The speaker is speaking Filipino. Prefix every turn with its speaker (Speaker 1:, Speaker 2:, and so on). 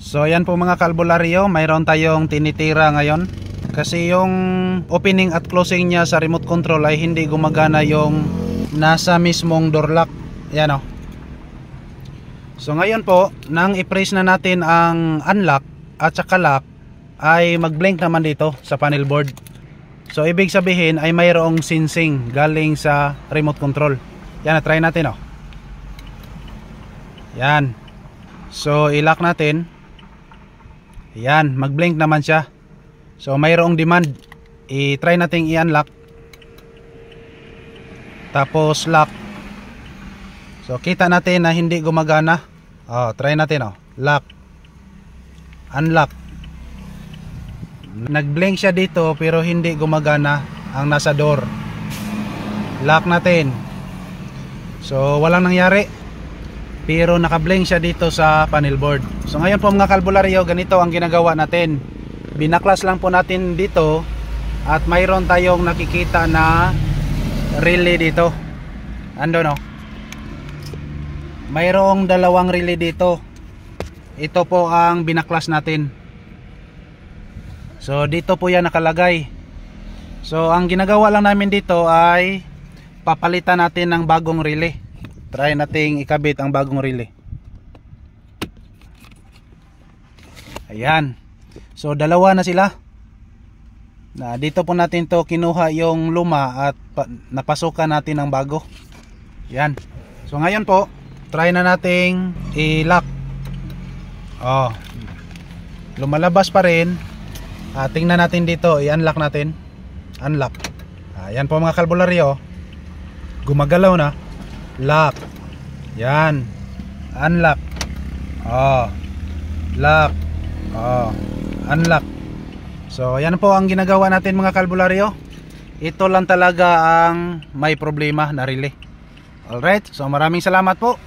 Speaker 1: So ayan po mga kalbularyo, mayroon tayong tinitira ngayon. Kasi yung opening at closing niya sa remote control ay hindi gumagana yung nasa mismong door lock. Ayan o. So ngayon po, nang i-press na natin ang unlock at saka lock, ay mag-blink naman dito sa panel board. So ibig sabihin ay mayroong sensing galing sa remote control. Yan, try natin o. Yan. So i-lock natin. Yan, mag-blink naman siya. So mayroong demand. I-try natin i-unlock. Tapos lock. So kita natin na hindi gumagana. Try natin lock. Unlock. Nag-blink siya dito pero hindi gumagana ang nasa door. Lock natin. So walang nangyari. Pero naka-blink siya dito sa panel board. So ngayon po mga kalbularyo, ganito ang ginagawa natin. Binaklas lang po natin dito at mayroon tayong nakikita na relay dito. Ando no. Mayroong dalawang relay dito. Ito po ang binaklas natin. So dito po yan nakalagay. So ang ginagawa lang namin dito ay papalitan natin ng bagong relay. Try nating ikabit ang bagong relay. Ayan. So dalawa na sila. Dito po natin to kinuha yung luma at napasukan natin ng bago. Ayan. So ngayon po, try na nating i-lock. Lumalabas pa rin. Tingnan natin dito, i-unlock natin. Unlock. Ayan po mga kalbularyo. Gumagalaw na. Lock. Yan. Unlock. Lock. Unlock. So yan po ang ginagawa natin mga kalbularyo. Ito lang talaga ang may problema na relay. Alright, so maraming salamat po.